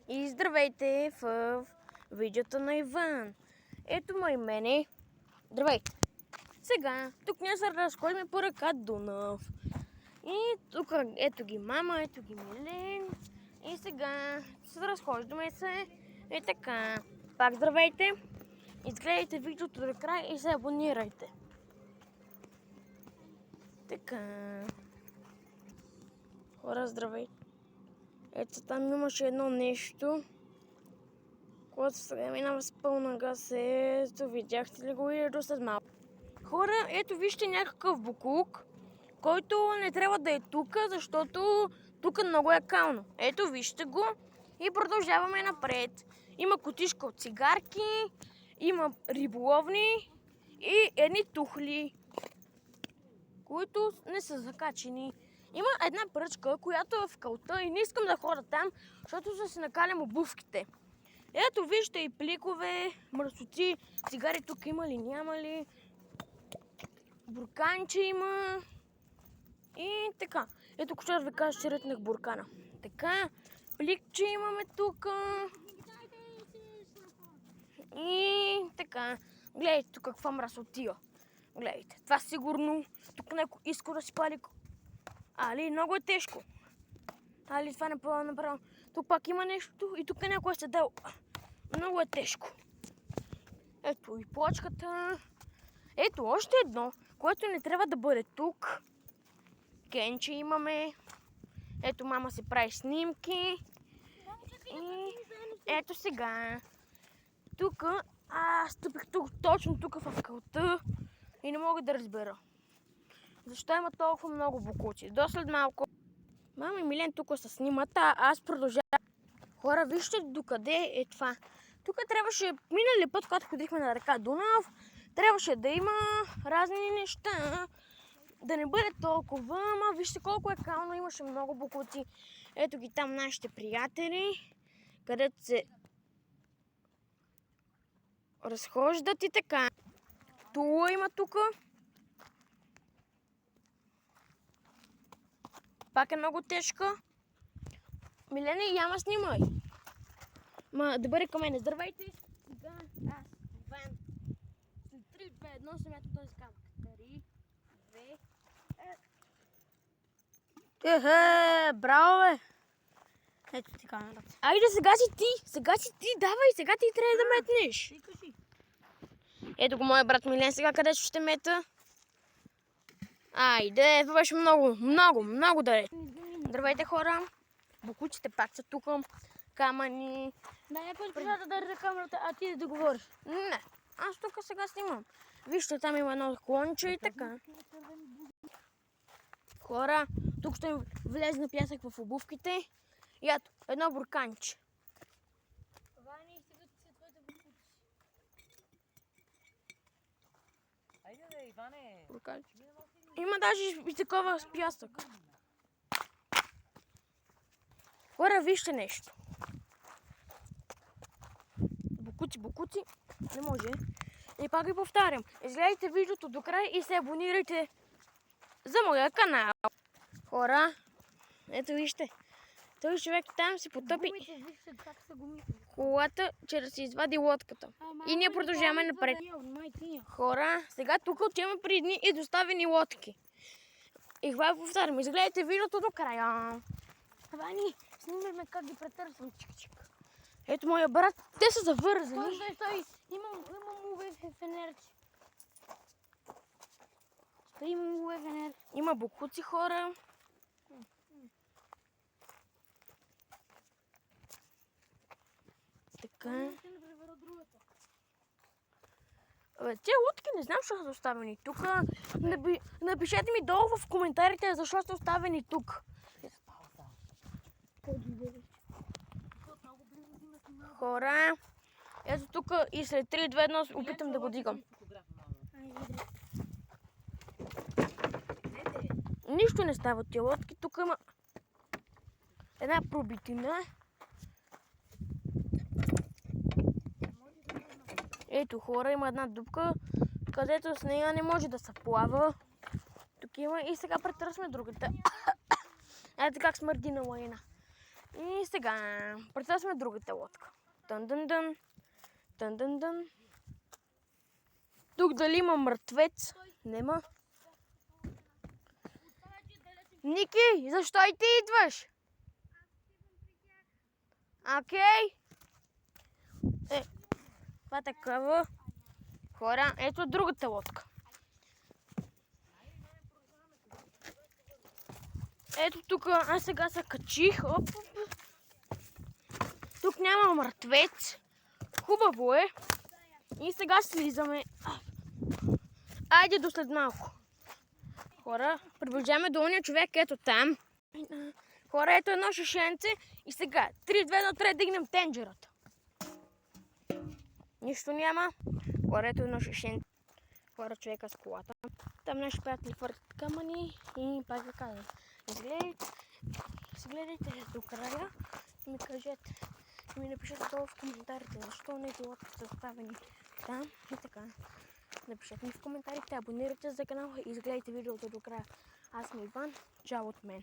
И здравейте в видеото на Иван. Ето ме и мене. Здравейте. Сега, тук ние се разходим по река Дунав. И тук ето ги мама, ето ги Милен. И сега се разхождаме се. И така. Пак здравейте. Изгледайте видеото до края и се абонирайте. Така. Хора, здравейте. Ето там имаше едно нещо, което сега минава с пълна газ. Ето, видяхте ли го и след малко. Хора, ето вижте някакъв буклук, който не трябва да е тук, защото тук много е кално. Ето вижте го и продължаваме напред. Има кутишка от цигарки, има риболовни и едни тухли, които не са закачени. Има една пръчка, която е в калта и не искам да ходя там, защото са си накалям обувките. Ето вижте и пликове, мърсоци, цигари тук има ли, няма ли, бурканче има и така. Ето ще ви кажа, че ретнах буркана. Така, пликче имаме тук и така. Гледайте тук каква мръсотия. Гледайте, това сигурно тук някой иска да си пали. Али, много е тежко. Али, това направо. Тук пак има нещо и тук някой е седел. Много е тежко. Ето и плочката. Ето още едно, което не трябва да бъде тук. Кенче имаме. Ето мама си прави снимки. И ето сега. Тук, стъпих тук, точно тук в калта и не мога да разбера. Защо има толкова много буклуци? До след малко. Мама и Милен тук се снимат, аз продължавам. Хора, вижте докъде е това. Тук трябваше, минали път, когато ходихме на река Дунав, трябваше да има разни неща. Да не бъде толкова, ама вижте колко е кално, имаше много буклуци. Ето ги там нашите приятели, където се разхождат и така. Тула има тук. Пак е много тежка. Милене, яма снимай. Ма да бъде към мене. Здравейте. Сега аз, Иван. След 3, 2, 1 съм ето този камък. 3, 2, браво бе. Ето ти камерата. Айде, сега си ти, давай, сега ти трябва да метнеш. Ето го моя брат Милен сега, къде ще мета. Айде, това беше много далеч. Здравейте хора, буклуците пак са тук, камъни. Да, някой трябва да държа камерата, а ти да говориш. Не, аз тук сега снимам. Вижте, там има едно клонче и така. Хора, тук ще влезне пясък в обувките. И ето, едно бурканче. Вани, сега ти се твоите буклуци. Айде бе, Иване! Бурканче. Има даже и такова с пясък. Хора, вижте нещо. Буклуци, не може. И пак ви повтарям, изгледайте видеото до край и се абонирайте за моя канал. Хора, ето вижте. Той човек там си потъпи колата, че да си извади лодката. И ние продължаваме напред. Хора, сега тук отиваме при едни и доставени лодки. И това повтарям, изгледайте видеото до края. Вани, снимаме как ги претърсвам. Чик-чик. Ето моя брат, те са завързани. Стой. Имам УВ фенерче. Стой, имам УВ фенер. Има буклуци, хора. Така. Тези лодки не знам защо са оставени тук. Напишете ми долу в коментарите защо са оставени тук. Хора, ето тук и след 3, 2, 1 опитам да го дигам. Нищо не става от тези лодки. Тук има една пробитина. Ето хора, има една дупка, където с нея не може да се плава. Тук има и сега претърсме другата. Ето как смърди на лайна. И сега притърсваме другата лодка. Дън-дън-дън. Дън-дън-дън. Тук дали има мъртвец? Нема. Ники, защо и ти идваш? Окей. Това такава. Хора, ето другата лодка. Ето тук, аз сега се качих. Оп. Тук няма мъртвец. Хубаво е. И сега слизаме. Айде до след малко. Хора, приближаваме до ония човек, ето там. Хора, ето едно шишенце. И сега, 3, 2, 1, трябва да дигнем тенджерата. Нищо няма. Хора, ето едно шишенце. Хора, човека с колата. Там наши приятели хвъртат камъни и пак ви казвам. Изгледайте до края и ми кажете, и ми напишете долу в коментарите, защо не е лодките оставени там и така. Напишете ми в коментарите, абонирайте се за канала и изгледайте видеото до края. Аз съм Иван, чао от мен.